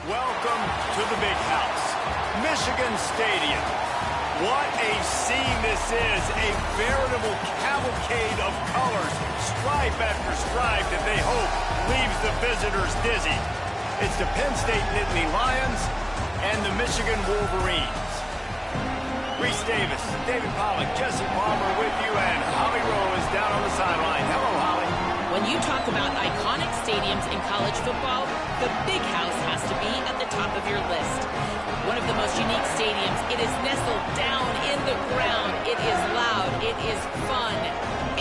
Welcome to the big house, Michigan Stadium. What a scene this is, a veritable cavalcade of colors, stripe after stripe that they hope leaves the visitors dizzy. It's the Penn State Nittany Lions and the Michigan Wolverines. Reese Davis, David Pollack, Jesse Palmer with you, and Holly Rowe is down on the sideline. Hello, Holly. When you talk about iconic stadiums in college football, the Big House has to be at the top of your list. One of the most unique stadiums. It is nestled down in the ground. It is loud. It is fun.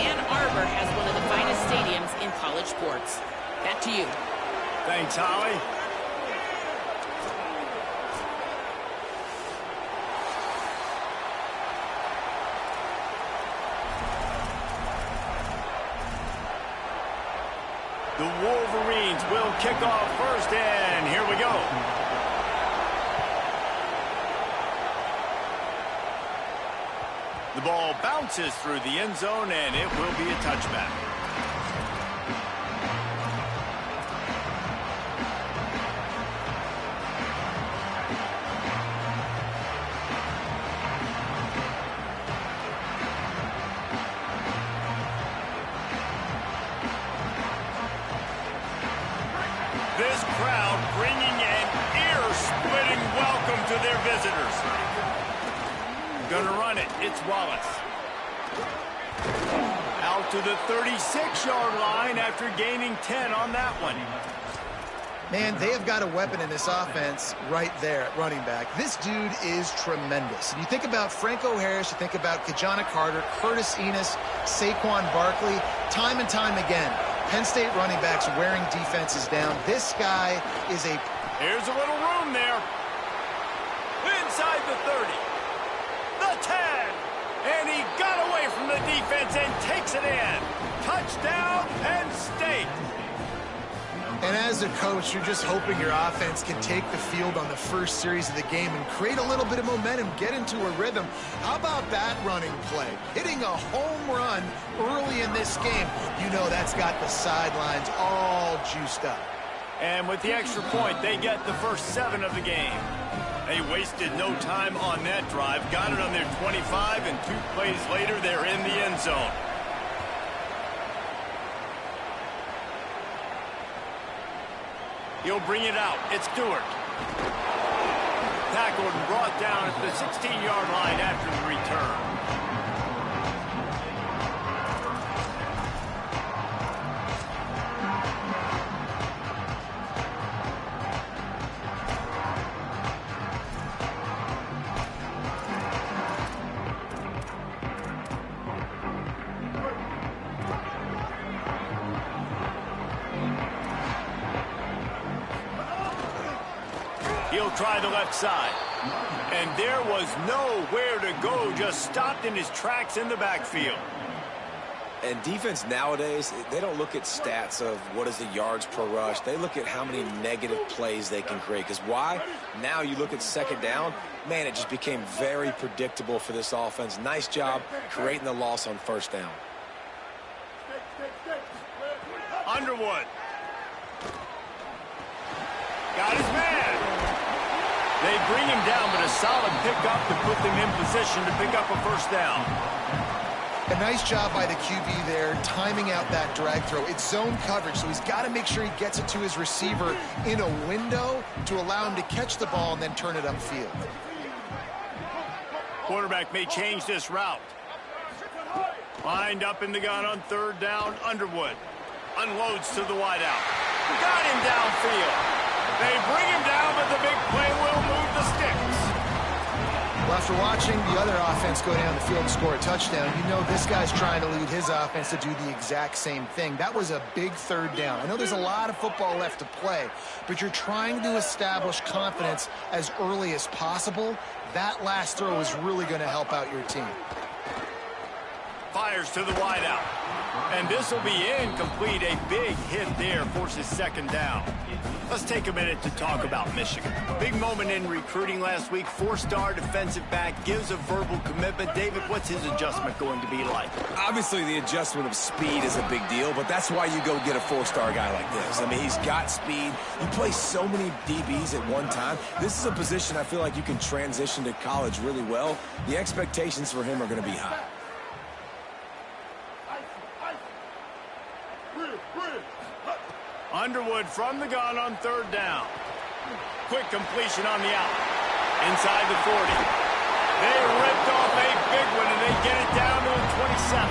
Ann Arbor has one of the finest stadiums in college sports. Back to you. Thanks, Holly. The Wolverines will kick off first, and here we go. The ball bounces through the end zone, and it will be a touchback. This crowd bringing an ear-splitting welcome to their visitors. Gonna run it. It's Wallace. Out to the 36-yard line after gaining 10 on that one. Man, they have got a weapon in this offense right there at running back. This dude is tremendous. And you think about Franco Harris, you think about Kajana Carter, Curtis Enos, Saquon Barkley, time and time again. Penn State running backs wearing defenses down. This guy is a... Here's a little room there. Inside the 30. The 10. And he got away from the defense and takes it in. Touchdown, Penn State. And as a coach, you're just hoping your offense can take the field on the first series of the game and create a little bit of momentum, get into a rhythm. How about that running play? Hitting a home run early in this game. You know that's got the sidelines all juiced up. And with the extra point, they get the first 7 of the game. They wasted no time on that drive. Got it on their 25, and 2 plays later, they're in the end zone. He'll bring it out. It's Stewart. Tackled and brought down at the 16-yard line after the return. He'll try the left side. And there was nowhere to go, just stopped in his tracks in the backfield. And defense nowadays, they don't look at stats of what is the yards per rush. They look at how many negative plays they can create. Because why? Now you look at second down, man, it just became very predictable for this offense. Nice job creating the loss on first down. Underwood. Got his man. They bring him down, but a solid pickup to put them in position to pick up a first down. A nice job by the QB there, timing out that drag throw. It's zone coverage, so he's got to make sure he gets it to his receiver in a window to allow him to catch the ball and then turn it upfield. Quarterback may change this route. Lined up in the gun on third down, Underwood. Unloads to the wideout. Got him downfield. They bring him down, but the big play will move the sticks. Well, after watching the other offense go down the field and score a touchdown, you know this guy's trying to lead his offense to do the exact same thing. That was a big third down. I know there's a lot of football left to play, but you're trying to establish confidence as early as possible. That last throw is really going to help out your team. Fires to the wideout. And this will be incomplete. A big hit there forces second down. Let's take a minute to talk about Michigan. Big moment in recruiting last week. 4-star defensive back gives a verbal commitment. David, what's his adjustment going to be like? Obviously, the adjustment of speed is a big deal, but that's why you go get a 4-star guy like this. I mean, he's got speed. You play so many DBs at one time. This is a position I feel like you can transition to college really well. The expectations for him are going to be high. Underwood from the gun on 3rd down. Quick completion on the out. Inside the 40. They ripped off a big one, and they get it down to the 27.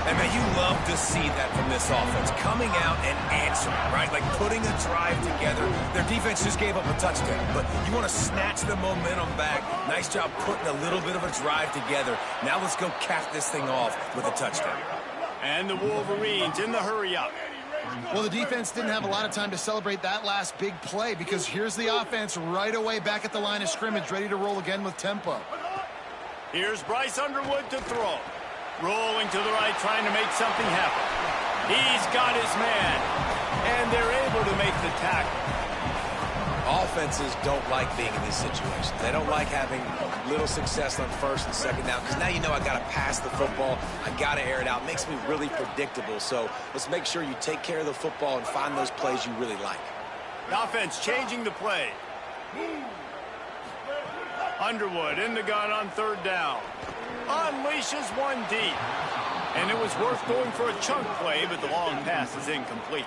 And man, you love to see that from this offense. Coming out and answering, right? Like putting a drive together. Their defense just gave up a touchdown, but you want to snatch the momentum back. Nice job putting a little bit of a drive together. Now let's go cap this thing off with a touchdown. And the Wolverines in the hurry-up. Well, the defense didn't have a lot of time to celebrate that last big play because here's the offense right away back at the line of scrimmage, ready to roll again with tempo. Here's Bryce Underwood to throw. Rolling to the right, trying to make something happen. He's got his man, and they're able to make the tackle. Offenses don't like being in these situations. They don't like having little success on 1st and 2nd down because now you know I got to pass the football. I got to air it out. It makes me really predictable. So let's make sure you take care of the football and find those plays you really like. The offense changing the play. Underwood in the gun on 3rd down. Unleashes one deep. And it was worth going for a chunk play, but the long pass is incomplete.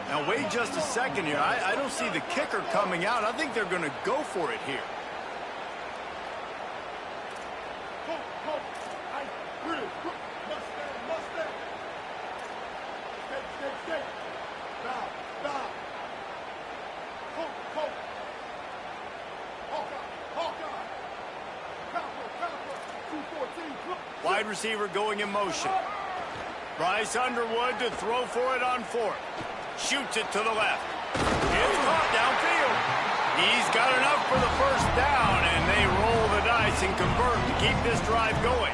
Now, wait just a second here. I don't see the kicker coming out. I think they're going to go for it here. Wide receiver going in motion. Bryce Underwood to throw for it on 4th. Shoots it to the left. It's caught downfield. He's got enough for the 1st down, and they roll the dice and convert to keep this drive going.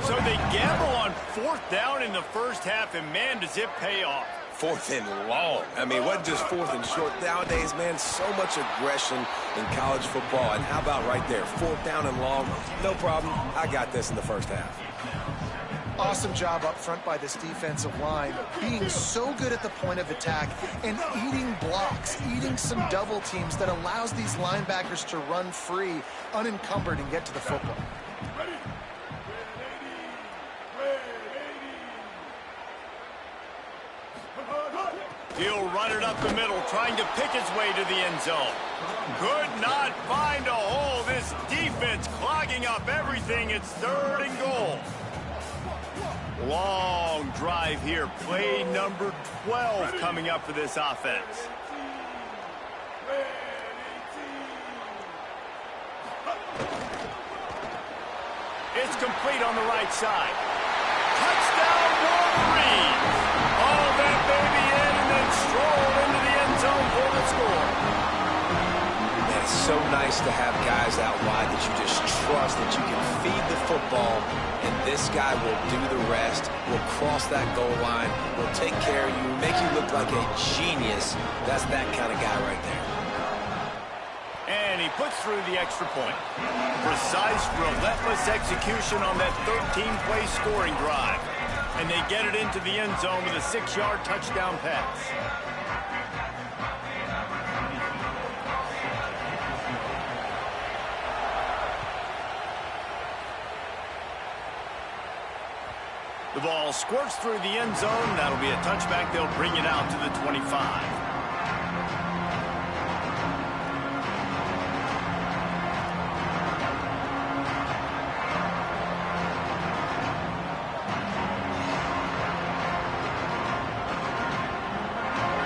So they gamble on 4th down in the 1st half, and man, does it pay off. 4th and long. I mean, what just 4th and short? Nowadays, man, so much aggression in college football. And how about right there? 4th down and long. No problem. I got this in the 1st half. Awesome job up front by this defensive line, being so good at the point of attack and eating blocks, eating some double teams that allows these linebackers to run free, unencumbered, and get to the football. He'll run it up the middle, trying to pick his way to the end zone. Could not find a hole. This defense clogging up everything. It's 3rd and goal. Long drive here. Play number 12 coming up for this offense. It's complete on the right side. Touchdown, Wolverines! All that baby in and then stroll into the end zone for the score. Man, it's so nice to have guys out wide that you just trust that you can feed the football, and this guy will do the rest, will cross that goal line, will take care of you, make you look like a genius. That's that kind of guy right there. And he puts through the extra point. Precise, relentless execution on that 13-play scoring drive. And they get it into the end zone with a 6-yard touchdown pass. The ball squirts through the end zone. That'll be a touchback. They'll bring it out to the 25.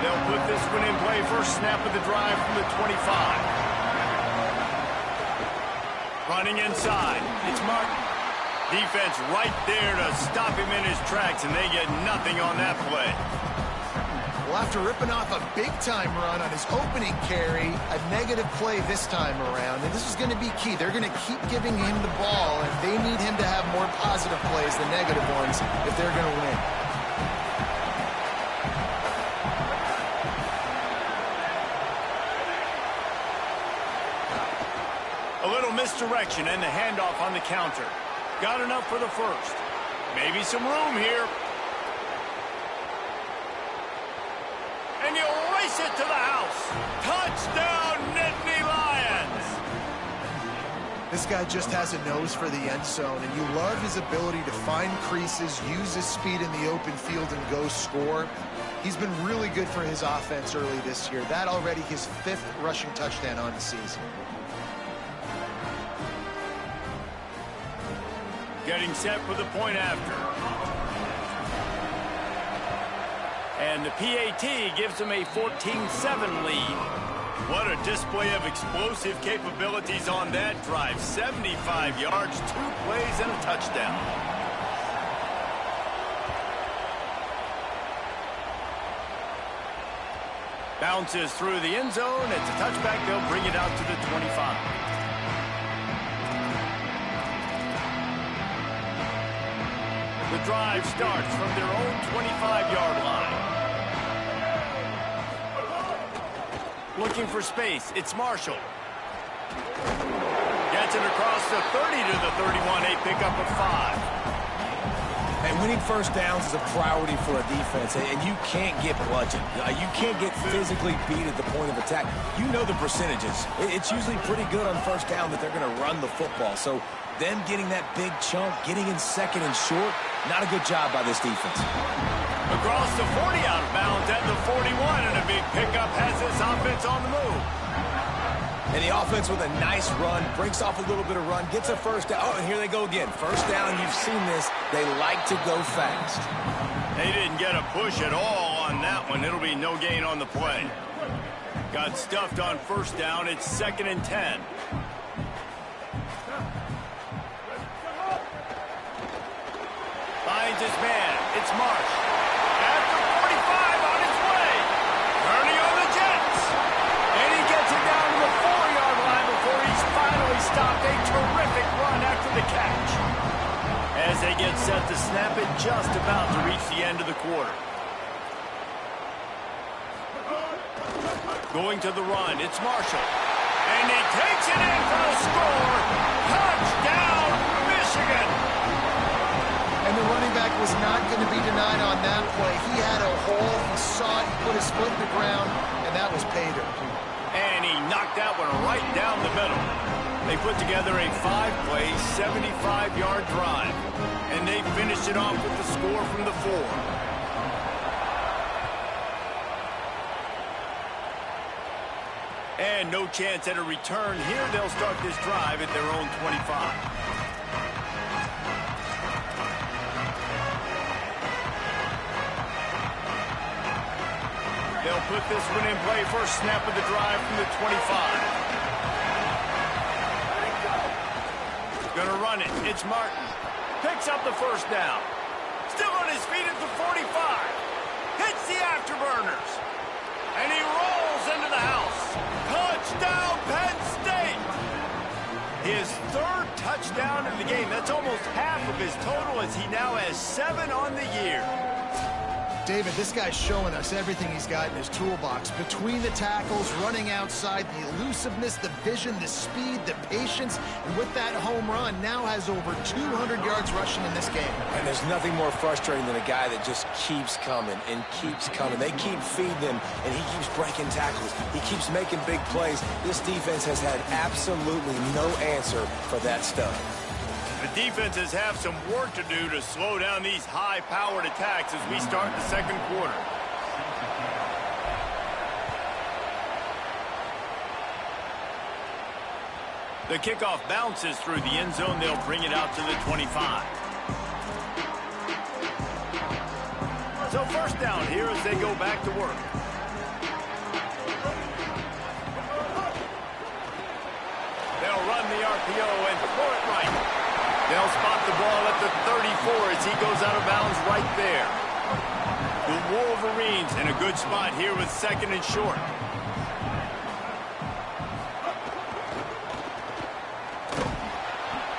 They'll put this one in play. First snap of the drive from the 25. Running inside. It's Martin. Defense right there to stop him in his tracks, and they get nothing on that play. Well, after ripping off a big-time run on his opening carry, a negative play this time around, and this is going to be key. They're going to keep giving him the ball, and they need him to have more positive plays than negative ones if they're going to win. little misdirection and the handoff on the counter. Got enough for the first. Maybe some room here. And you race it to the house. Touchdown, Nittany Lions. This guy just has a nose for the end zone, and you love his ability to find creases, use his speed in the open field, and go score. He's been really good for his offense early this year. That already his 5th rushing touchdown on the season. Getting set for the point after. And the PAT gives them a 14-7 lead. What a display of explosive capabilities on that drive. 75 yards, 2 plays, and a touchdown. Bounces through the end zone. It's a touchback. They'll bring it out to the 25. The drive starts from their own 25-yard line. Looking for space. It's Marshall. Gets it across the 30 to the 31. A pickup of 5. And winning first downs is a priority for a defense, and you can't get bludgeoned. You can't get physically beat at the point of attack. You know the percentages. It's usually pretty good on first down that they're going to run the football. So them getting that big chunk, getting in second and short, not a good job by this defense. Across the 40, out of bounds at the 41, and a big pickup has this offense on the move. And the offense with a nice run, breaks off a little bit of run, gets a first down. Oh, and here they go again. First down, you've seen this. They like to go fast. They didn't get a push at all on that one. It'll be no gain on the play. Got stuffed on first down. It's 2nd and 10. Finds his man. It's Marsh. At the 45 on his way. Turning on the Jets. And he gets it down to the 4-yard line before he's finally stopped. A terrific run after the catch. As they get set to snap it, just about to reach the end of the quarter. Going to the run, it's Marshall. And he takes it in for a score. Touchdown, Michigan. And the running back was not going to be denied on that play. He had a hole, he saw it, he put his foot in the ground, and that was pay dirt. And he knocked that one right down the middle. They put together a 5-play, 75-yard drive. And they finished it off with the score from the 4. And no chance at a return here. They'll start this drive at their own 25. They'll put this one in play. First snap of the drive from the 25. Gonna run it. It's Martin. Picks up the first down. Still on his feet at the 45. Hits the afterburners. And he rolls into the house. Touchdown, Penn State. His 3rd touchdown of the game. That's almost half of his total, as he now has 7 on the year. David, this guy's showing us everything he's got in his toolbox. Between the tackles, running outside, the elusiveness, the vision, the speed, the patience, and with that home run, now has over 200 yards rushing in this game. And there's nothing more frustrating than a guy that just keeps coming and keeps coming. They keep feeding him, and he keeps breaking tackles. He keeps making big plays. This defense has had absolutely no answer for that stuff. The defenses have some work to do to slow down these high-powered attacks as we start the 2nd quarter. The kickoff bounces through the end zone. They'll bring it out to the 25. So first down here as they go back to work. They'll run the RPO and throw it right. They'll spot the ball at the 34 as he goes out of bounds right there. The Wolverines in a good spot here with 2nd and short.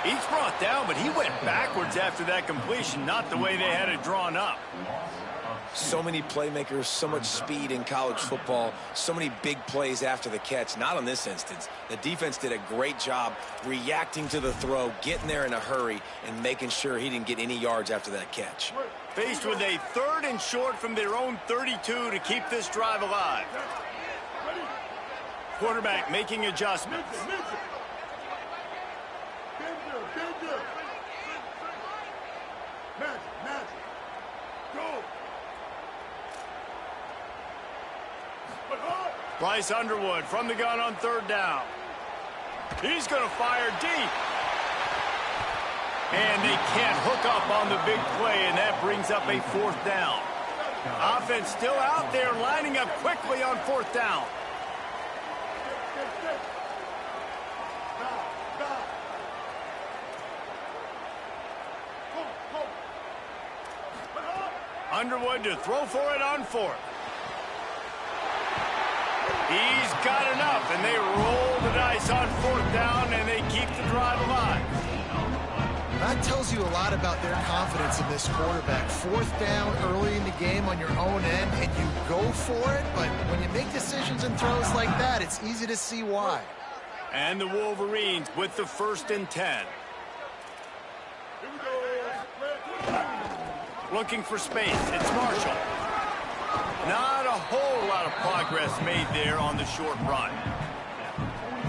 He's brought down, but he went backwards after that completion, not the way they had it drawn up. So many playmakers, so much speed in college football, so many big plays after the catch. Not in this instance. The defense did a great job reacting to the throw, getting there in a hurry, and making sure he didn't get any yards after that catch. Faced with a 3rd and short from their own 32 to keep this drive alive. Quarterback making adjustments. Bryce Underwood from the gun on 3rd down. He's going to fire deep. And they can't hook up on the big play, and that brings up a 4th down. Offense still out there, lining up quickly on 4th down. Underwood to throw for it on 4th. He's got enough, and they roll the dice on 4th down, and they keep the drive alive. That tells you a lot about their confidence in this quarterback. 4th down early in the game on your own end, and you go for it, but when you make decisions and throws like that, it's easy to see why. And the Wolverines with the 1st and 10. Looking for space. It's Marshall. Not a whole lot of progress made there on the short run.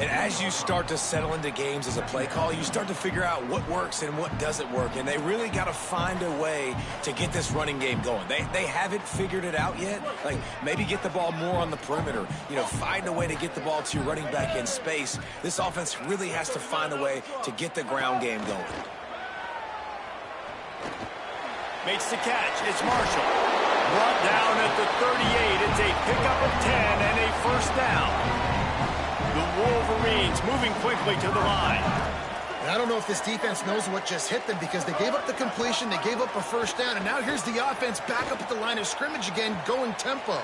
And as you start to settle into games as a play call, you start to figure out what works and what doesn't work. And they really got to find a way to get this running game going. They haven't figured it out yet. Like, maybe get the ball more on the perimeter. You know, find a way to get the ball to your running back in space. This offense really has to find a way to get the ground game going. Makes the catch. It's Marshall. Brought down at the 38. It's a pickup of 10 and a 1st down. The Wolverines moving quickly to the line. And I don't know if this defense knows what just hit them, because they gave up the completion, they gave up a 1st down, and now here's the offense back up at the line of scrimmage again, going tempo.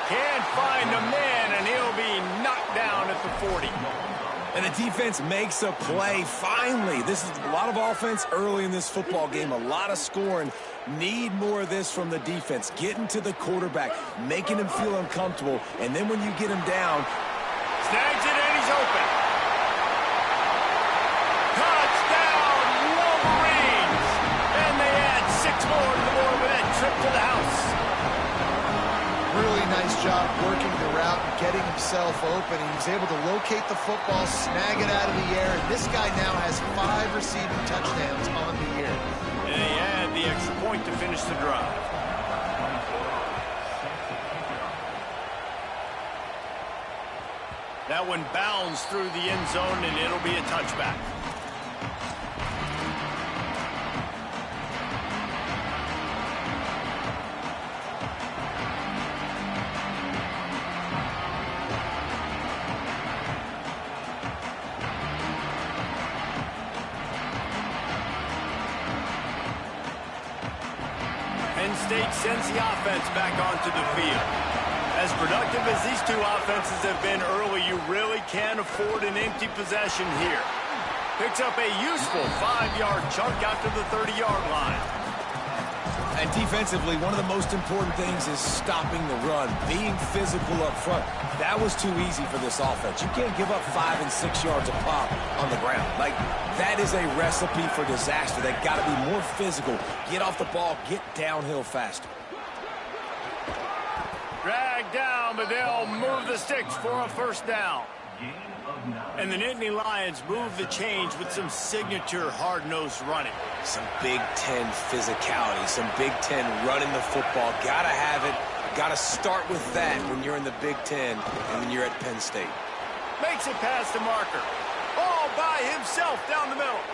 Can't find a man, and he'll be knocked down at the 40. And the defense makes a play, finally. This is a lot of offense early in this football game, a lot of scoring. Need more of this from the defense. Getting to the quarterback, making him feel uncomfortable, and then when you get him down. Snags it, and he's open. Touchdown, Wolverines! And they add 6 more to the board with that trip to the house. Really nice job working the route and getting himself open. He was able to locate the football, snag it out of the air, and this guy now has 5 receiving touchdowns on the year. And they add the extra point to finish the drive. That one bounds through the end zone, and it'll be a touchback. Penn State sends the offense back onto the field. As productive as these two offenses have been early, you really can't afford an empty possession here. Picks up a useful 5-yard chunk after the 30-yard line. And defensively, one of the most important things is stopping the run, being physical up front. That was too easy for this offense. You can't give up 5 and 6 yards a pop on the ground. Like, that is a recipe for disaster. They got to be more physical, get off the ball, get downhill faster. Dragged down, but they'll move the sticks for a 1st down. And the Nittany Lions move the change with some signature hard-nosed running. Some Big Ten physicality, some Big Ten running the football. Gotta have it. Gotta start with that when you're in the Big Ten and when you're at Penn State. Makes it past the marker. All by himself down the middle.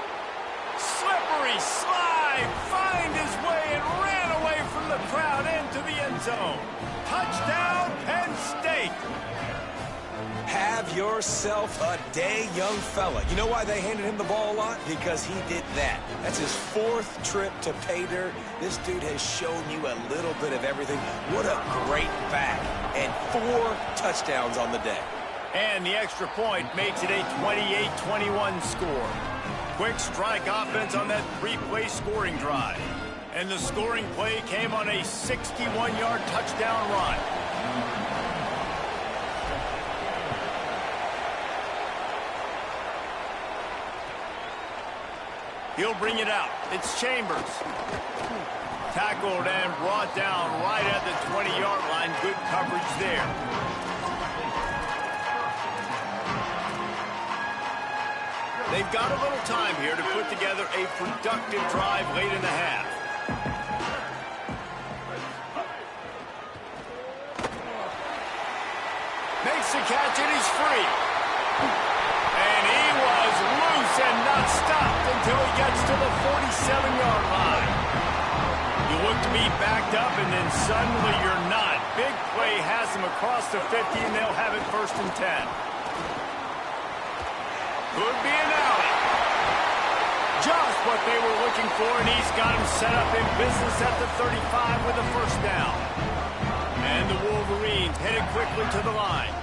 Slippery slide, find his way and ran away from the crowd into the end zone. Touchdown, Penn State. Have yourself a day, young fella. You know why they handed him the ball a lot? Because he did that. That's his 4th trip to pay dirt. This dude has shown you a little bit of everything. What a great back. And 4 touchdowns on the day. And the extra point makes it a 28-21 score. Quick strike offense on that 3-play scoring drive. And the scoring play came on a 61-yard touchdown run. He'll bring it out. It's Chambers. Tackled and brought down right at the 20-yard line. Good coverage there. They've got a little time here to put together a productive drive late in the half. Makes the catch and he's free. And he was loose and not stopped until he gets to the 47-yard line. You look to be backed up and then suddenly you're not. Big play has him across the 50 and they'll have it 1st and 10. Could be an alley. Just what they were looking for, and he's got him set up in business at the 35 with a 1st down. And the Wolverines headed quickly to the line.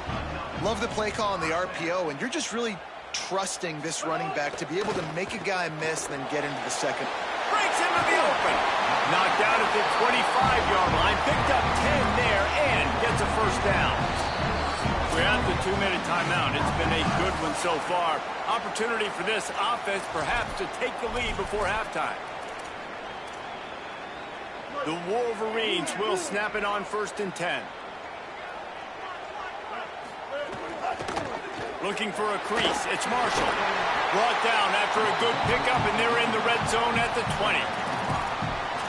Love the play call on the RPO, and you're just really trusting this running back to be able to make a guy miss and then get into the second. Breaks into the open. Knocked down at the 25-yard line. Picked up 10 there and gets a 1st down. We're at the 2-minute timeout. It's been a good one so far. Opportunity for this offense perhaps to take the lead before halftime. The Wolverines will snap it on 1st and 10. Looking for a crease. It's Marshall. Brought down after a good pickup, and they're in the red zone at the 20.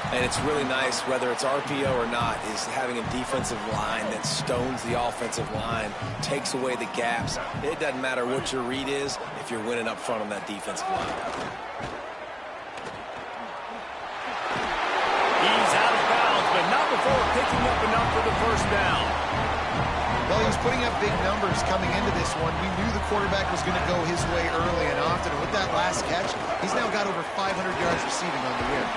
And it's really nice, whether it's RPO or not, is having a defensive line that stones the offensive line, takes away the gaps. It doesn't matter what your read is if you're winning up front on that defensive line. He's out of bounds, but not before picking up enough for the 1st down. Well, he was putting up big numbers coming into this one. We knew the quarterback was going to go his way early and often. And with that last catch, he's now got over 500 yards receiving on the year.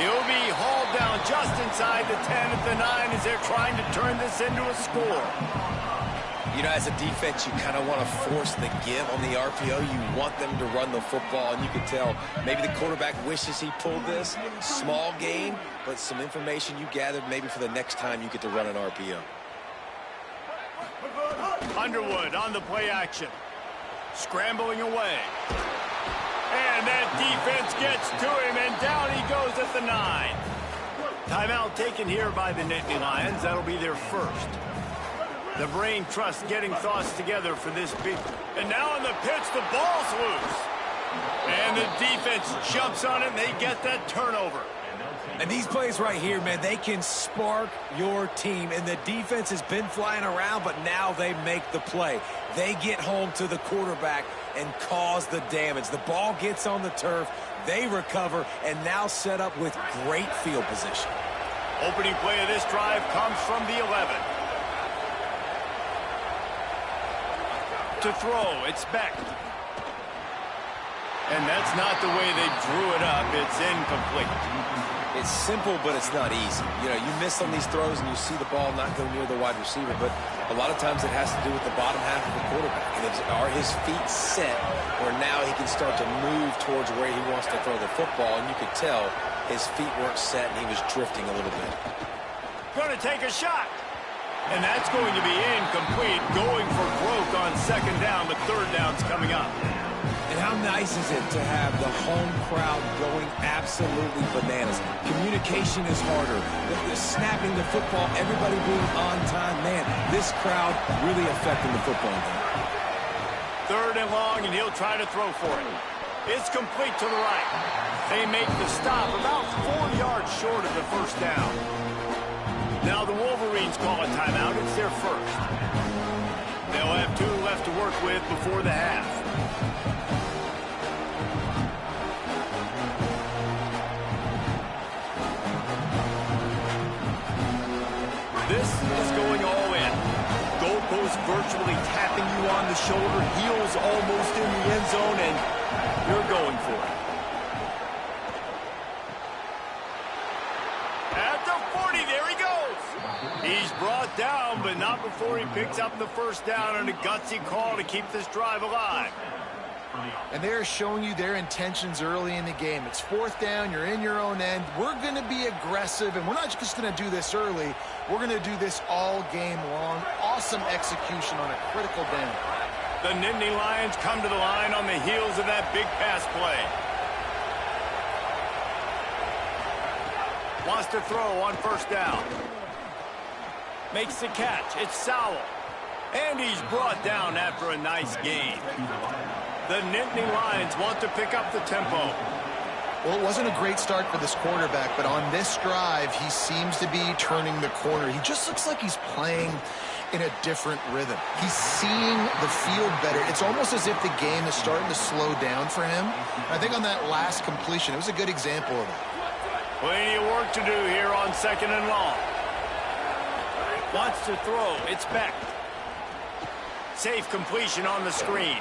He'll be hauled down just inside the 10 at the 9 as they're trying to turn this into a score. You know, as a defense, you kind of want to force the give on the RPO. You want them to run the football, and you can tell maybe the quarterback wishes he pulled this. Small game, but some information you gathered maybe for the next time you get to run an RPO. Underwood on the play action. Scrambling away. And that defense gets to him, and down he goes at the 9. Timeout taken here by the Nittany Lions. That'll be their 1st. The brain trust getting thoughts together for this big. And now on the pitch, the ball's loose. And the defense jumps on it, and they get that turnover. And these plays right here, man, they can spark your team. And the defense has been flying around, but now they make the play. They get home to the quarterback and cause the damage. The ball gets on the turf, they recover, and now set up with great field position. Opening play of this drive comes from the 11. To throw, it's Beck. And that's not the way they drew it up. It's incomplete. It's simple, but it's not easy. You know, you miss on these throws and you see the ball not go near the wide receiver, but a lot of times it has to do with the bottom half of the quarterback. And are his feet set where now he can start to move towards where he wants to throw the football, and you could tell his feet weren't set and he was drifting a little bit. Going to take a shot. And that's going to be incomplete. Going for broke on 2nd down, but 3rd down's coming up. And how nice is it to have the home crowd going absolutely bananas? Communication is harder. The snapping the football, everybody being on time. Man, this crowd really affecting the football game. 3rd and long, and he'll try to throw for it. It's complete to the right. They make the stop about 4 yards short of the 1st down. Now the Wolverines call a timeout. It's their 1st. They'll have 2 left to work with before the half. This is going all in. Goalpost virtually tapping you on the shoulder, heels almost in the end zone, and you're going for it. At the 40, there he goes. He's brought down, but not before he picks up the 1st down, and a gutsy call to keep this drive alive. And they are showing you their intentions early in the game. It's 4th down. You're in your own end. We're going to be aggressive, and we're not just going to do this early. We're going to do this all game long. Awesome execution on a critical down. The Nittany Lions come to the line on the heels of that big pass play. Wants to throw on 1st down. Makes the catch. It's Sowell. And he's brought down after a nice gain. The Nittany Lions want to pick up the tempo. Well, it wasn't a great start for this quarterback, but on this drive, he seems to be turning the corner. He just looks like he's playing in a different rhythm. He's seeing the field better. It's almost as if the game is starting to slow down for him. And I think on that last completion, it was a good example of that. Plenty of work to do here on 2nd and long. Wants to throw. It's Beck. Safe completion on the screen.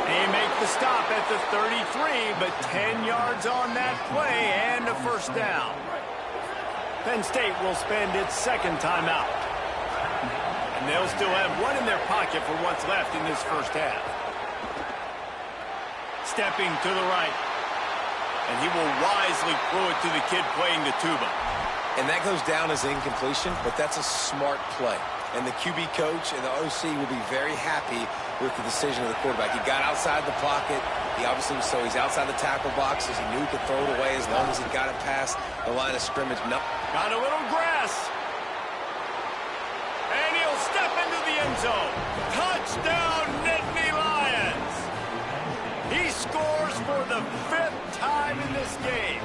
They make the stop at the 33, but 10 yards on that play and a 1st down. Penn State will spend its 2nd timeout. And they'll still have one in their pocket for what's left in this 1st half. Stepping to the right. And he will wisely throw it to the kid playing the tuba. And that goes down as incompletion, but that's a smart play. And the QB coach and the OC will be very happy with the decision of the quarterback. He got outside the pocket. He obviously, so he's outside the tackle boxes. He knew he could throw it away as long as he got it past the line of scrimmage. No. Got a little grass. And he'll step into the end zone. Touchdown, Nittany Lions. He scores for the 5th time in this game.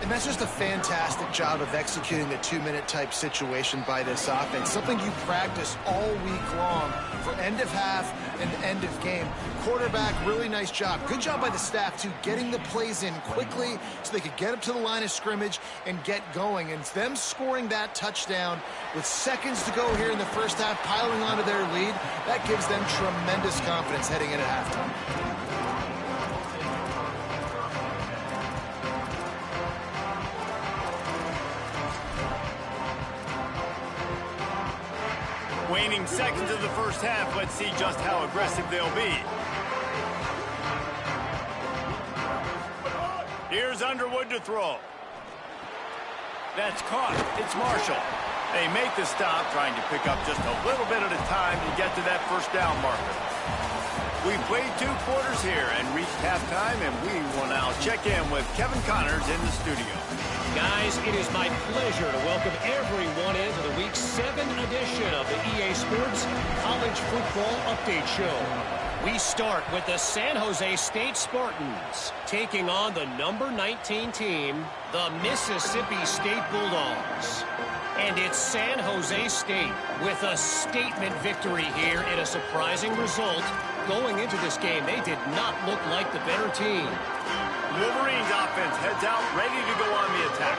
And that's just a fantastic job of executing the 2-minute type situation by this offense. Something you practice all week long for end of half and end of game. Quarterback, really nice job. Good job by the staff, too, getting the plays in quickly so they could get up to the line of scrimmage and get going. And it's them scoring that touchdown with seconds to go here in the 1st half, piling onto their lead. That gives them tremendous confidence heading into halftime. Waning seconds of the 1st half. Let's see just how aggressive they'll be. Here's Underwood to throw. That's caught. It's Marshall. They make the stop, trying to pick up just a little bit at a time to get to that 1st down marker. We've played 2 quarters here and reached halftime, and we will now check in with Kevin Connors in the studio. Guys, it is my pleasure to welcome everyone into the Week 7 edition of the EA Sports College Football Update Show. We start with the San Jose State Spartans taking on the number 19 team, the Mississippi State Bulldogs. And it's San Jose State with a statement victory here in a surprising result. Going into this game, they did not look like the better team. Wolverines offense heads out, ready to go on the attack.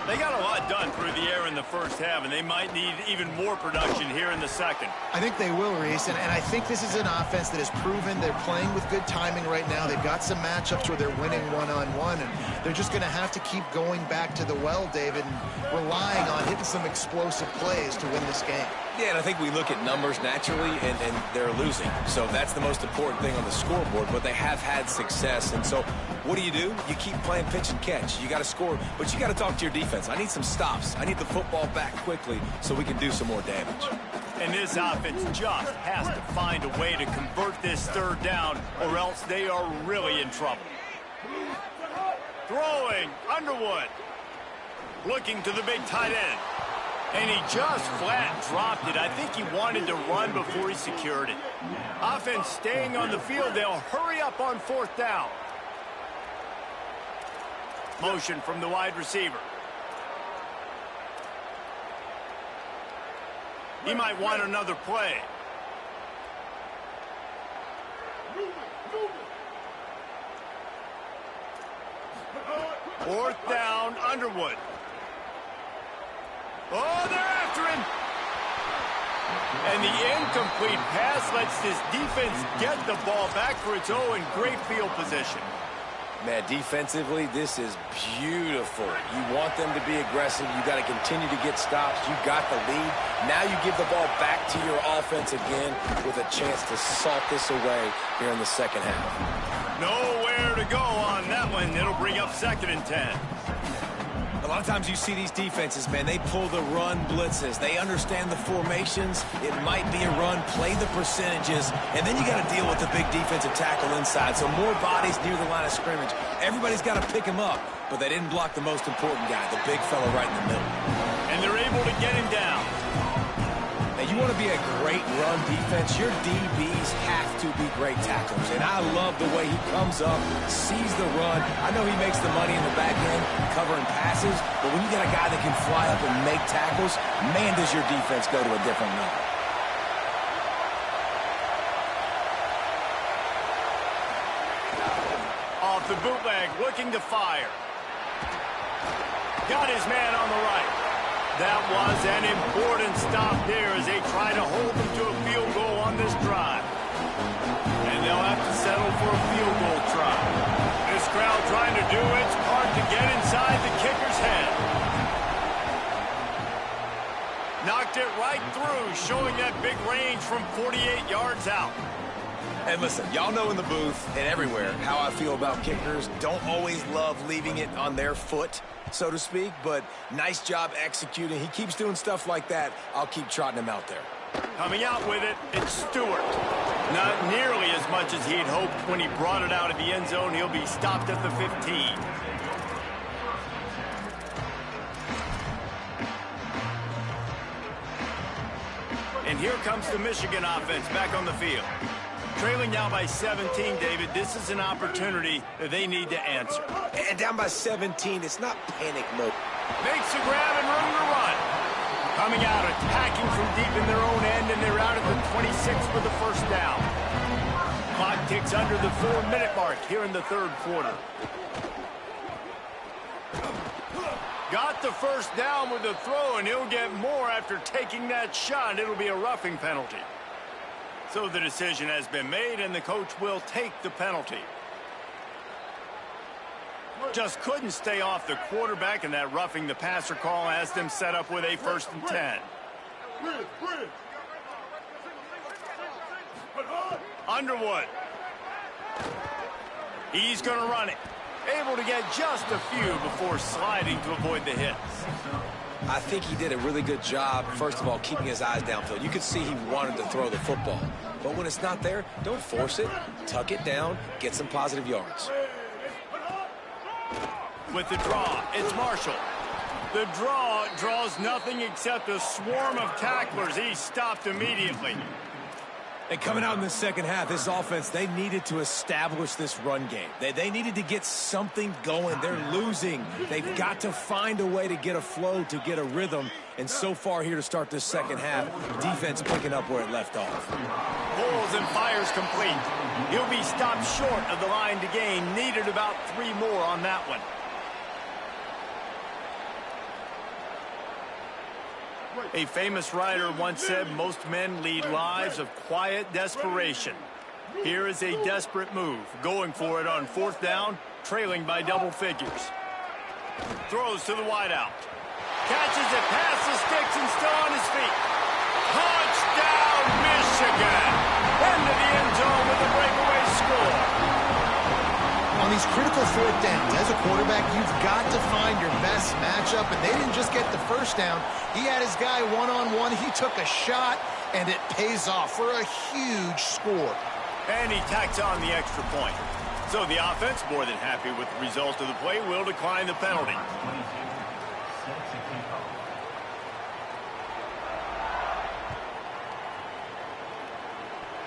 They got a lot done through the air in the 1st half, and they might need even more production here in the 2nd. I think they will, Reese, and I think this is an offense that has proven they're playing with good timing right now. They've got some matchups where they're winning one-on-one, and they're just going to have to keep going back to the well, David, and relying on hitting some explosive plays to win this game. Yeah, and I think we look at numbers naturally, and they're losing. So that's the most important thing on the scoreboard, but they have had success. And so what do? You keep playing pitch and catch. You got to score, but you got to talk to your defense. I need some stops. I need the football back quickly so we can do some more damage. And this offense just has to find a way to convert this 3rd down, or else they are really in trouble. Throwing, Underwood. Looking to the big tight end. And he just flat dropped it. I think he wanted to run before he secured it. Offense staying on the field. They'll hurry up on 4th down. Motion from the wide receiver. He might want another play. Fourth down, Underwood. Oh, they're after him. And the incomplete pass lets this defense get the ball back for its own. Great field position. Man, defensively, this is beautiful. You want them to be aggressive. You got to continue to get stops. You got the lead. Now you give the ball back to your offense again with a chance to salt this away here in the second half. Nowhere to go on that one. It'll bring up 2nd and 10. A lot of times you see these defenses, man, they pull the run blitzes. They understand the formations. It might be a run, play the percentages, and then you got to deal with the big defensive tackle inside. So more bodies near the line of scrimmage. Everybody's got to pick him up, but they didn't block the most important guy, the big fella right in the middle. And they're able to get him down. Now, you want to be a great run defense, your DBs have to be great tacklers. And I love the way he comes up, sees the run. I know he makes the money in the back end covering passes, but when you got a guy that can fly up and make tackles, man, does your defense go to a different level. Off the bootleg, looking to fire. Got his man on the right. That was an important stop there as they try to hold them to a field goal on this drive. And they'll have to settle for a field goal try. This crowd trying to do its part to get inside the kicker's head. Knocked it right through, showing that big range from 48 yards out. And listen, y'all know in the booth and everywhere how I feel about kickers. Don't always love leaving it on their foot, so to speak, but nice job executing. He keeps doing stuff like that. I'll keep trotting him out there. Coming out with it, it's Stewart. Not nearly as much as he'd hoped when he brought it out of the end zone. He'll be stopped at the 15. And here comes the Michigan offense back on the field. Trailing now by 17, David. This is an opportunity that they need to answer. And down by 17, it's not panic mode. Makes the grab and room to run. Coming out, attacking from deep in their own end, and they're out at the 26 for the first down. Clock ticks under the 4-minute mark here in the third quarter. Got the first down with the throw, and he'll get more after taking that shot. It'll be a roughing penalty. So the decision has been made, and the coach will take the penalty. Just couldn't stay off the quarterback, and that roughing the passer call has them set up with a 1st and 10. Underwood. He's going to run it. Able to get just a few before sliding to avoid the hits. I think he did a really good job, first of all, keeping his eyes downfield. You could see he wanted to throw the football. But when it's not there, don't force it. Tuck it down, get some positive yards. With the draw, it's Marshall. The draw draws nothing except a swarm of tacklers. He's stopped immediately. And coming out in the second half, this offense, they needed to establish this run game. They needed to get something going. They're losing. They've got to find a way to get a flow, to get a rhythm. And so far here to start this second half, defense picking up where it left off. Pulls and fires complete. He'll be stopped short of the line to gain. Needed about 3 more on that one. A famous writer once said most men lead lives of quiet desperation. Here is a desperate move, going for it on 4th down, trailing by double figures. Throws to the wideout. Catches it past the sticks and still on his feet. Touchdown, Michigan! Into the end zone with a breakaway score. On these critical 4th downs, as a quarterback, you've got to find your best matchup, and they didn't just get the first down. He had his guy one-on-one. He took a shot, and it pays off for a huge score. And he tacks on the extra point. So the offense, more than happy with the result of the play, will decline the penalty.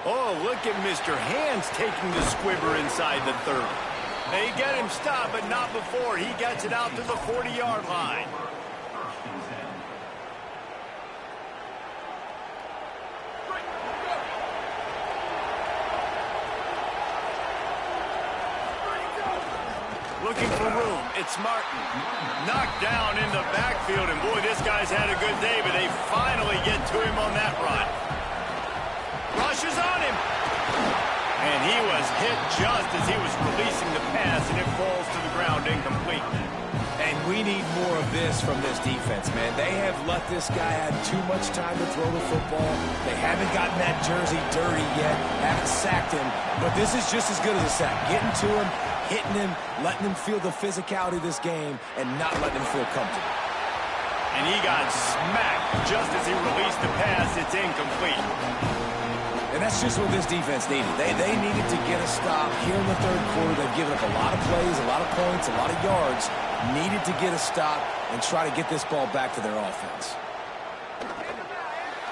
Oh, look at Mr. Hands taking the squibber inside the 30. They get him stopped, but not before he gets it out to the 40-yard line. Looking for room. It's Martin. Knocked down in the backfield, and boy, this guy's had a good day, but they finally get to him on that run. Rushes on him. And he was hit just as he was releasing the pass, and it falls to the ground incomplete. And we need more of this from this defense, man. They have let this guy have too much time to throw the football. They haven't gotten that jersey dirty yet, haven't sacked him. But this is just as good as a sack. Getting to him, hitting him, letting him feel the physicality of this game, and not letting him feel comfortable. And he got smacked just as he released the pass. It's incomplete. And that's just what this defense needed. They needed to get a stop here in the third quarter. They've given up a lot of plays, a lot of points, a lot of yards. Needed to get a stop and try to get this ball back to their offense.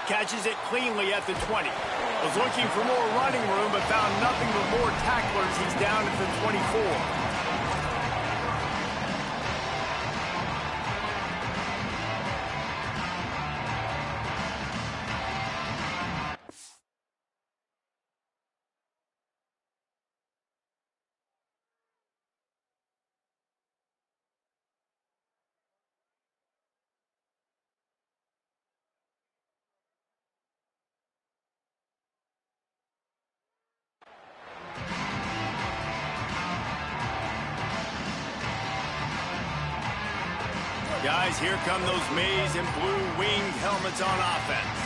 Catches it cleanly at the 20. Was looking for more running room, but found nothing but more tacklers. He's down at the 24. Guys, here come those maize and blue winged helmets on offense.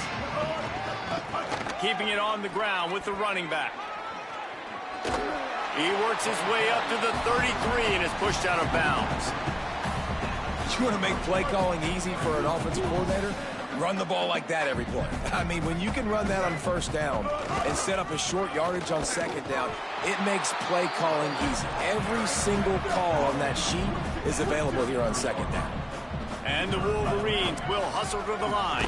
Keeping it on the ground with the running back. He works his way up to the 33 and is pushed out of bounds. You want to make play calling easy for an offensive coordinator? Run the ball like that every play. I mean, when you can run that on first down and set up a short yardage on second down, it makes play calling easy. Every single call on that sheet is available here on second down. And the Wolverines will hustle to the line.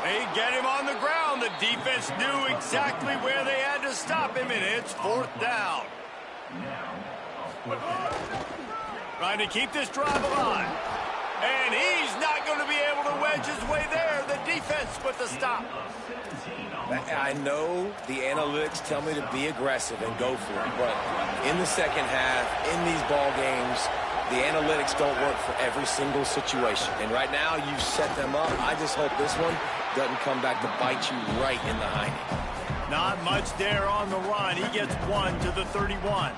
They get him on the ground. The defense knew exactly where they had to stop him, and it's fourth down. Trying to keep this drive alive. And he's not going to be able to wedge his way there. The defense with the stop. I know the analytics tell me to be aggressive and go for it, but in the second half, in these ball games, the analytics don't work for every single situation. And right now, you've set them up. I just hope this one doesn't come back to bite you right in the hiney. Not much there on the run. He gets one to the 31.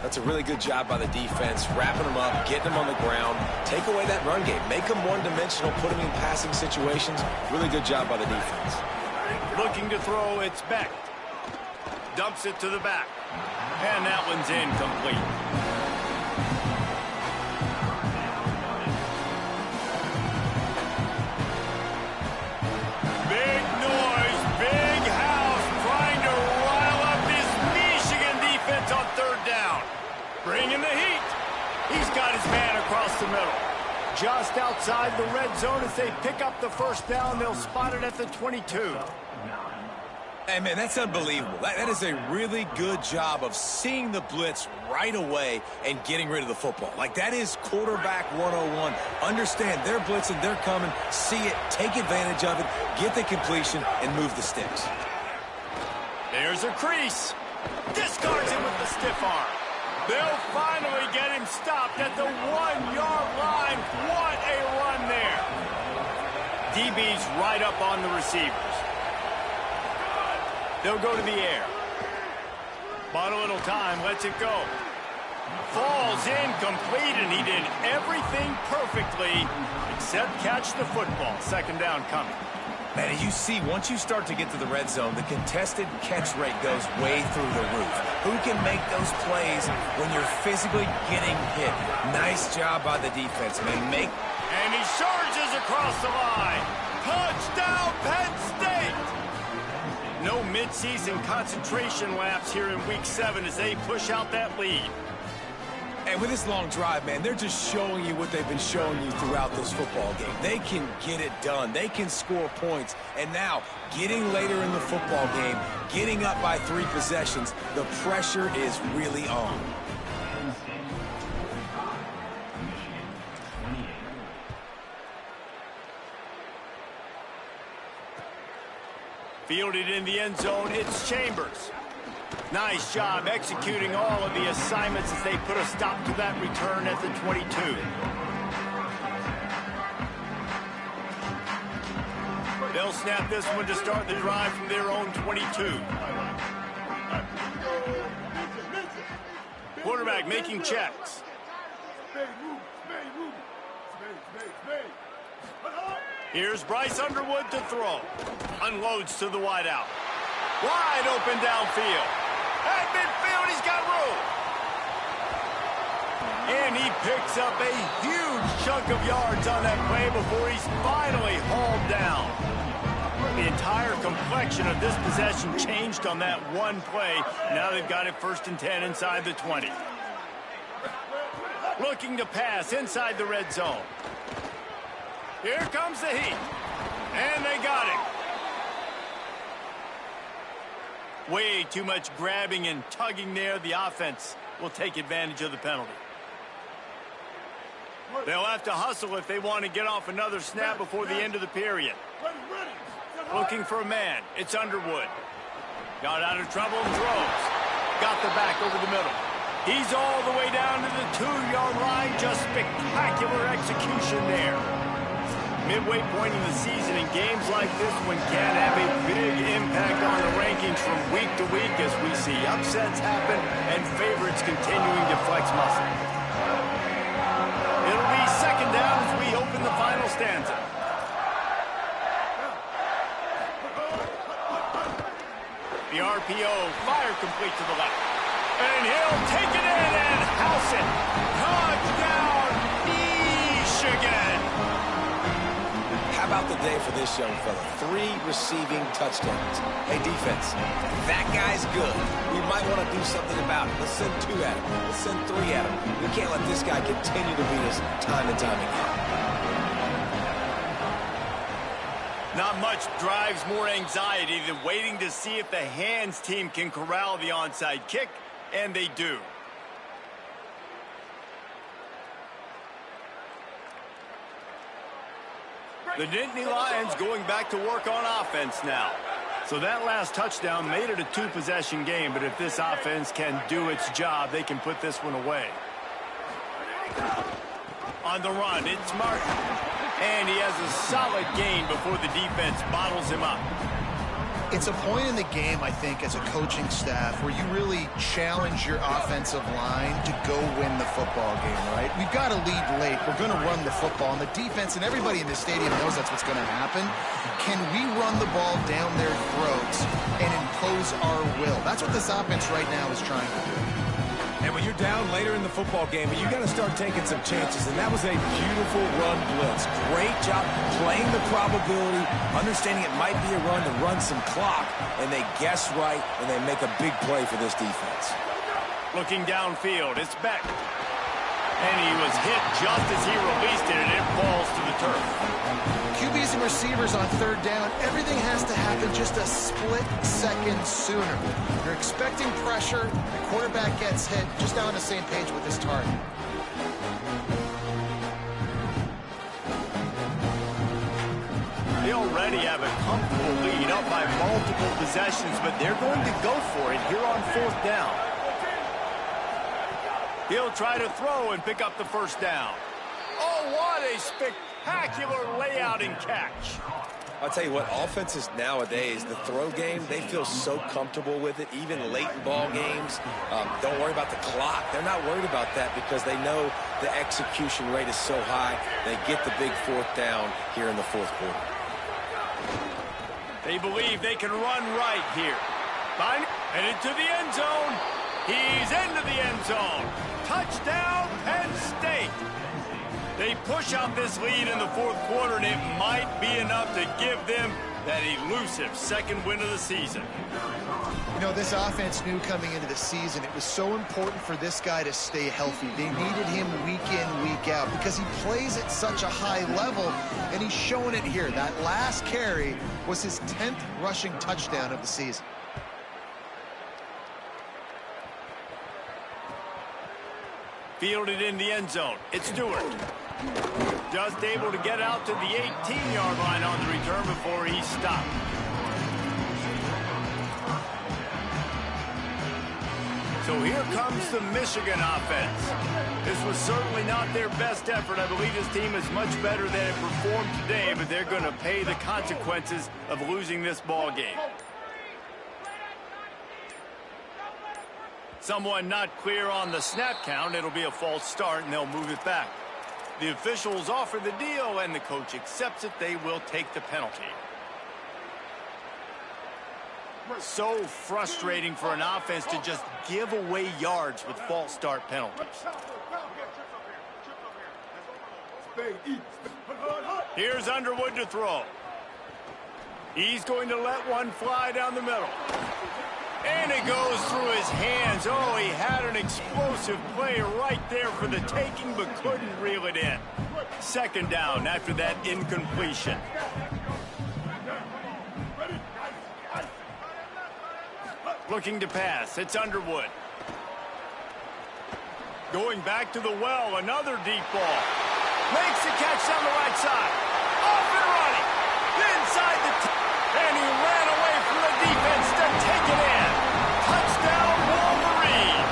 That's a really good job by the defense, wrapping them up, getting them on the ground. Take away that run game. Make them one-dimensional, put them in passing situations. Really good job by the defense. Looking to throw, it's Beck. Dumps it to the back. And that one's incomplete. Big noise, big house, trying to rile up this Michigan defense on third down. Bringing the heat. He's got his man across the middle. Just outside the red zone as they pick up the first down. They'll spot it at the 22. Hey, man, that's unbelievable. That is a really good job of seeing the blitz right away and getting rid of the football. Like, that is quarterback 101. Understand they're blitzing, they're coming, see it, take advantage of it, get the completion, and move the sticks. There's a crease. Discards him with the stiff arm. They'll finally get him stopped at the 1-yard line. What a run there. DB's right up on the receivers. They'll go to the air. Bought a little time, lets it go. Falls incomplete, and he did everything perfectly except catch the football. Second down coming. Man, you see, once you start to get to the red zone, the contested catch rate goes way through the roof. Who can make those plays when you're physically getting hit? Nice job by the defense, man. And he surges across the line. Touchdown, Penn State! No midseason concentration laps here in Week 7 as they push out that lead. And with this long drive, man, they're just showing you what they've been showing you throughout this football game. They can get it done. They can score points. And now, getting later in the football game, getting up by 3 possessions, the pressure is really on. Fielded in the end zone, it's Chambers. Nice job executing all of the assignments as they put a stop to that return at the 22. They'll snap this one to start the drive from their own 22. Quarterback making checks. Here's Bryce Underwood to throw. Unloads to the wideout. Wide open downfield. At midfield, he's got room. And he picks up a huge chunk of yards on that play before he's finally hauled down. The entire complexion of this possession changed on that one play. Now they've got it 1st and 10 inside the 20. Looking to pass inside the red zone. Here comes the heat. And they got him. Way too much grabbing and tugging there. The offense will take advantage of the penalty. They'll have to hustle if they want to get off another snap before the end of the period. Looking for a man. It's Underwood. Got out of trouble and throws. Got the back over the middle. He's all the way down to the 2-yard line. Just spectacular execution there. Midway point in the season, in games like this one can have a big impact on the rankings from week to week as we see upsets happen and favorites continuing to flex muscle. It'll be 2nd down as we open the final stanza. The RPO, fire complete to the left. And he'll take it in and house it. Touchdown, Michigan. How about the day for this young fella? 3 receiving touchdowns. Hey, defense, that guy's good. We might want to do something about it. Let's send 2 at him. Let's send 3 at him. We can't let this guy continue to beat us time and time again. Not much drives more anxiety than waiting to see if the hands team can corral the onside kick, and they do. The Nittany Lions going back to work on offense now. So that last touchdown made it a 2-possession game, but if this offense can do its job, they can put this one away. On the run, it's Martin. And he has a solid gain before the defense bottles him up. It's a point in the game, I think, as a coaching staff where you really challenge your offensive line to go win the football game, right? We've got to lead late. We're going to run the football. And the defense and everybody in the stadium knows that's what's going to happen. Can we run the ball down their throats and impose our will? That's what this offense right now is trying to do. And when you're down later in the football game, you got to start taking some chances. And that was a beautiful run blitz. Great job playing the probability, understanding it might be a run to run some clock. And they guess right, and they make a big play for this defense. Looking downfield, it's Beck. And he was hit just as he released it, and it falls to the turf. QBs and receivers on 3rd down, everything has to happen just a split second sooner. You're expecting pressure, the quarterback gets hit, just now on the same page with his target. They already have a comfortable lead up by multiple possessions, but they're going to go for it here on 4th down. He'll try to throw and pick up the 1st down. Oh, what a spectacular layout and catch. I'll tell you what, offenses nowadays, the throw game, they feel so comfortable with it, even late in ball games. Don't worry about the clock. They're not worried about that because they know the execution rate is so high. They get the big 4th down here in the 4th quarter. They believe they can run right here. Headed to the end zone. He's into the end zone. Touchdown, Penn State. They push out this lead in the 4th quarter, and it might be enough to give them that elusive 2nd win of the season. You know, this offense knew coming into the season it was so important for this guy to stay healthy. They needed him week in, week out because he plays at such a high level, and he's showing it here. That last carry was his 10th rushing touchdown of the season. Fielded in the end zone. It's Stewart. Just able to get out to the 18-yard line on the return before he stopped. So here comes the Michigan offense. This was certainly not their best effort. I believe this team is much better than it performed today, but they're going to pay the consequences of losing this ball game. Someone not clear on the snap count. It'll be a false start, and they'll move it back. The officials offer the deal, and the coach accepts it. They will take the penalty. So frustrating for an offense to just give away yards with false start penalties. Here's Underwood to throw. He's going to let one fly down the middle. And it goes through his hands. Oh, he had an explosive play right there for the taking, but couldn't reel it in. Second down after that incompletion. Looking to pass. It's Underwood. Going back to the well. Another deep ball. Makes the catch down the right side. Off and running. Inside the and he ran away from the defense to take it in. Touchdown, Wolverines.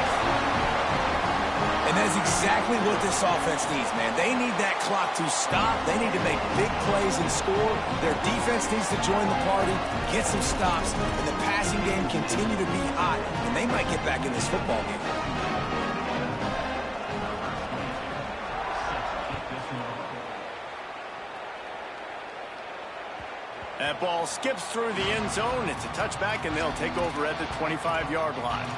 And that's exactly what this offense needs, man. They need that clock to stop. They need to make big plays and score. Their defense needs to join the party, get some stops, and the passing game continue to be hot, and they might get back in this football game. That ball skips through the end zone. It's a touchback, and they'll take over at the 25-yard line.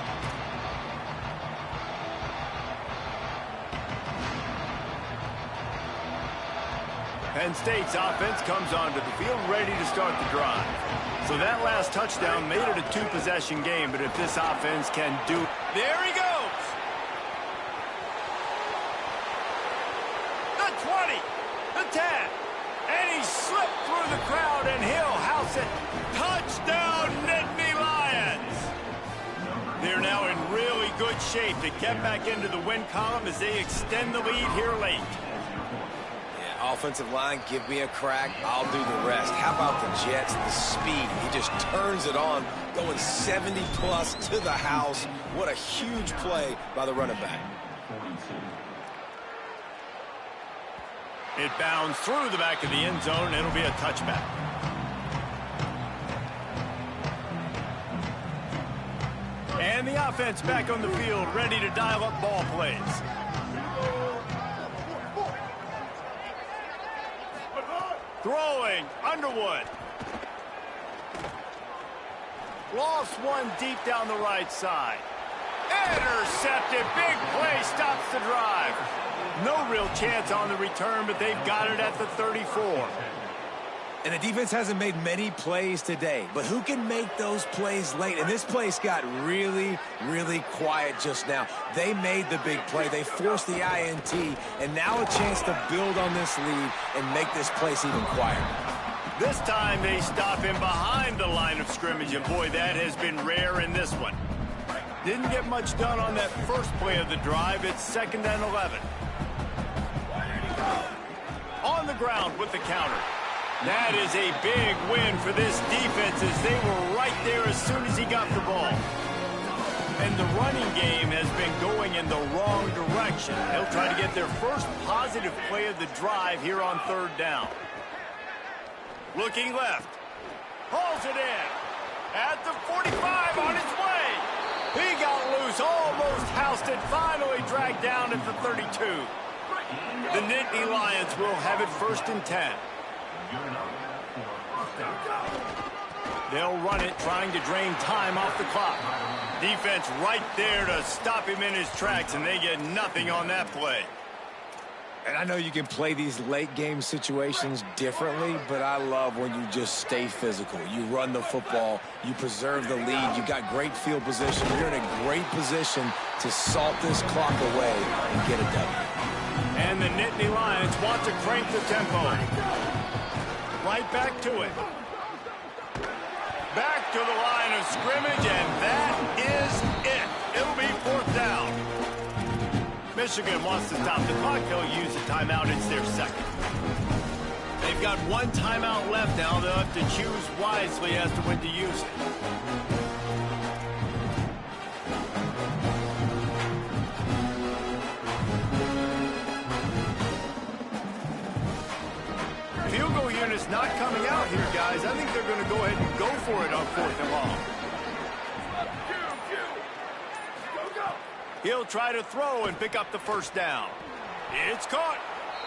Penn State's offense comes onto the field ready to start the drive. So that last touchdown made it a two-possession game, but if this offense can do... There he goes! The 20, the 10, and he slipped through the crowd, and he'll house it. Touchdown, Nittany Lions! They're now in really good shape to get back into the win column as they extend the lead here late. Offensive line, give me a crack, I'll do the rest. How about the Jets, the speed? He just turns it on, going 70-plus to the house. What a huge play by the running back. It bounds through the back of the end zone. It'll be a touchback. And the offense back on the field, ready to dial up ball plays. Throwing, Underwood. Lost one deep down the right side. Intercepted, big play, stops the drive. No real chance on the return, but they've got it at the 34. And the defense hasn't made many plays today, but who can make those plays late? And this place got really, really quiet just now. They made the big play. They forced the INT, and now a chance to build on this lead and make this place even quieter. This time they stop him behind the line of scrimmage, and boy, that has been rare in this one. Didn't get much done on that first play of the drive. It's 2nd and 11. On the ground with the counter. That is a big win for this defense as they were right there as soon as he got the ball. And the running game has been going in the wrong direction. They'll try to get their first positive play of the drive here on 3rd down. Looking left. Hauls it in. At the 45 on his way. He got loose, almost housed it, finally dragged down at the 32. The Nittany Lions will have it 1st and 10. They'll run it, trying to drain time off the clock. Defense right there to stop him in his tracks, and they get nothing on that play. And I know you can play these late game situations differently, but I love when you just stay physical. You run the football, you preserve the lead, you got great field position, you're in a great position to salt this clock away and get a W. And the Nittany Lions want to crank the tempo. Right back to it. Back to the line of scrimmage, and that is it. It'll be 4th down. Michigan wants to stop the clock. They'll use a timeout. It's their 2nd. They've got one timeout left now. They'll have to choose wisely as to when to use it. Field goal unit's not coming out here, guys. I think they're going to go ahead and go for it on 4th and long. He'll try to throw and pick up the first down. It's caught.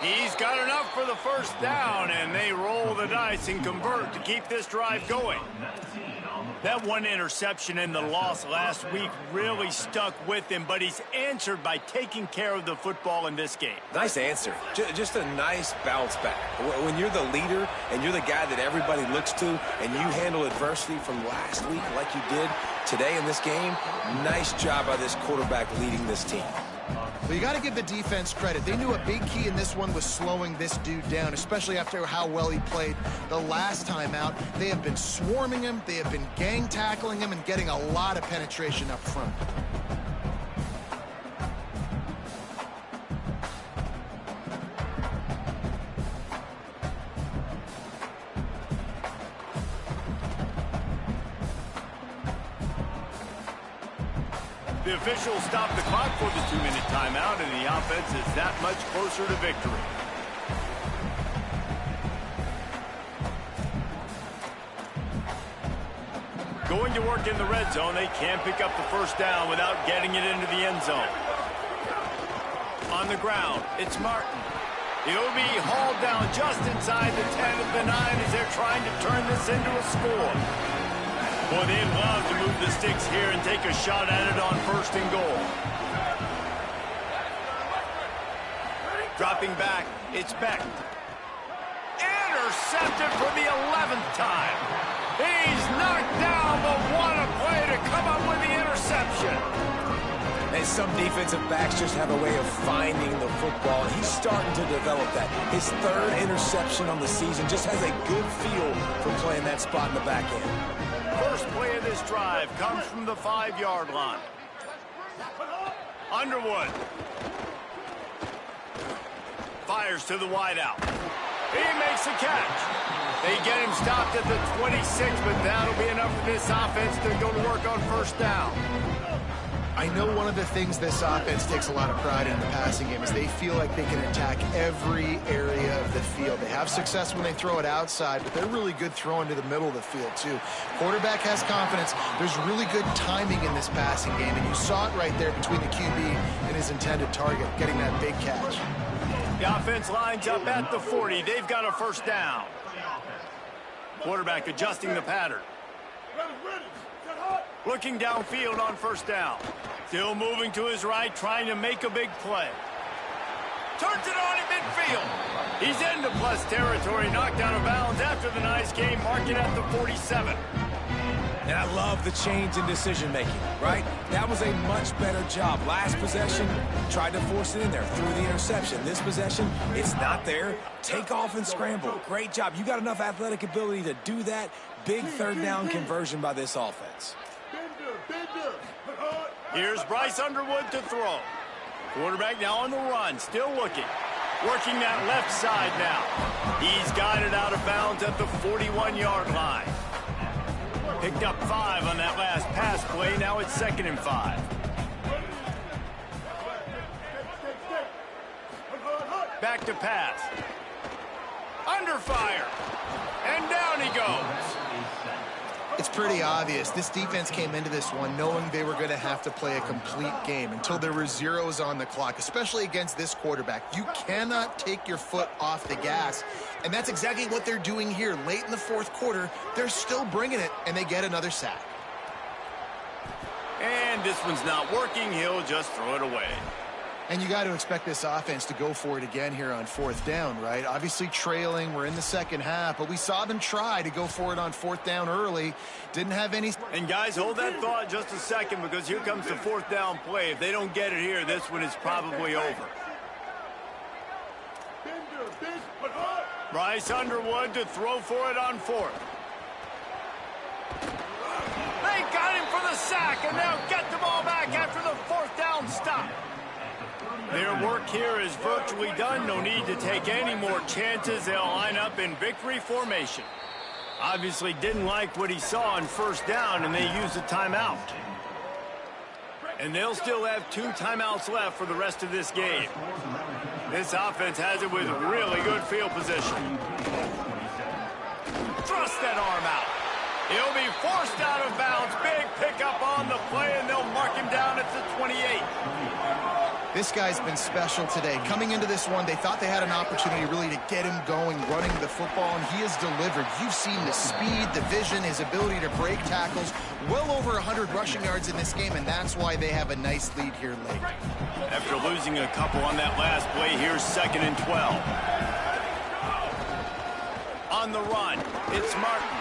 He's got enough for the first down, and they roll the dice and convert to keep this drive going. That one interception and the loss last week really stuck with him, but he's answered by taking care of the football in this game. Nice answer. Just a nice bounce back. When you're the leader and you're the guy that everybody looks to and you handle adversity from last week like you did today in this game, nice job by this quarterback leading this team. Well, you got to give the defense credit. They knew a big key in this one was slowing this dude down, especially after how well he played the last time out. They have been swarming him. They have been gang tackling him and getting a lot of penetration up front. The officials stopped the clock for the 2-minute timeout, and the offense is that much closer to victory. Going to work in the red zone, they can't pick up the first down without getting it into the end zone. On the ground, it's Martin. He'll be hauled down just inside the 10 of the 9 as they're trying to turn this into a score. Boy, they'd love to move the sticks here and take a shot at it on 1st and goal. Dropping back, it's Beck. Intercepted for the 11th time. He's knocked down, but what a play to come up with the interception. And some defensive backs just have a way of finding the football. He's starting to develop that. His 3rd interception on the season, just has a good feel for playing that spot in the back end. First play of this drive comes from the 5-yard line. Underwood. Fires to the wideout. He makes the catch. They get him stopped at the 26, but that'll be enough for this offense to go to work on 1st down. I know one of the things this offense takes a lot of pride in the passing game is they feel like they can attack every area of the field. They have success when they throw it outside, but they're really good throwing to the middle of the field, too. Quarterback has confidence. There's really good timing in this passing game, and you saw it right there between the QB and his intended target, getting that big catch. The offense lines up at the 40. They've got a first down. Quarterback adjusting the pattern. Looking downfield on 1st down. Still moving to his right, trying to make a big play. Turns it on in midfield. He's into plus territory, knocked out of bounds after the nice game, marking at the 47. And I love the change in decision-making, right? That was a much better job. Last possession, tried to force it in there, threw the interception. This possession, it's not there. Take off and scramble. Great job. You got enough athletic ability to do that. Big 3rd down conversion by this offense. Here's Bryce Underwood to throw. Quarterback now on the run, still looking. Working that left side now. He's got it out of bounds at the 41-yard line. Picked up 5 on that last pass play. Now it's 2nd and 5. Back to pass. Under fire. And down he goes. It's pretty obvious. This defense came into this one knowing they were going to have to play a complete game until there were zeros on the clock, especially against this quarterback. You cannot take your foot off the gas, and that's exactly what they're doing here. Late in the 4th quarter, they're still bringing it, and they get another sack. And this one's not working. He'll just throw it away. And you got to expect this offense to go for it again here on 4th down, right? Obviously trailing. We're in the 2nd half, but we saw them try to go for it on 4th down early. Didn't have any. And guys, hold that thought just a second, because here comes the 4th down play. If they don't get it here, this one is probably over. Bryce Underwood to throw for it on 4th. They got him for the sack, and they'll get the ball back after the 4th down stop. Their work here is virtually done. No need to take any more chances. They'll line up in victory formation. Obviously didn't like what he saw on 1st down, and they used a timeout. And they'll still have 2 timeouts left for the rest of this game. This offense has it with really good field position. Thrust that arm out. He'll be forced out of bounds. Big pickup on the play, and they'll mark him down at the 28. This guy's been special today. Coming into this one, they thought they had an opportunity really to get him going, running the football, and he has delivered. You've seen the speed, the vision, his ability to break tackles. Well over 100 rushing yards in this game, and that's why they have a nice lead here late. After losing a couple on that last play, here's 2nd and 12. On the run, it's Martin.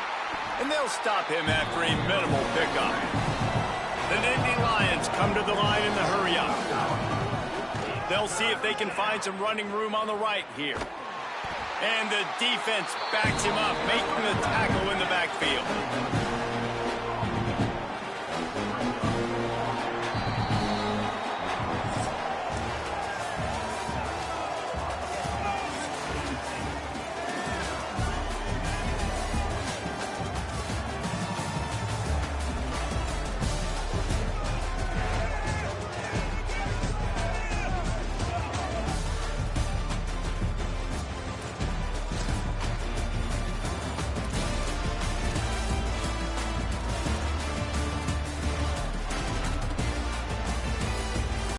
And they'll stop him after a minimal pickup. The Nittany Lions come to the line in the hurry-up. They'll see if they can find some running room on the right here. And the defense backs him up, making the tackle in the backfield.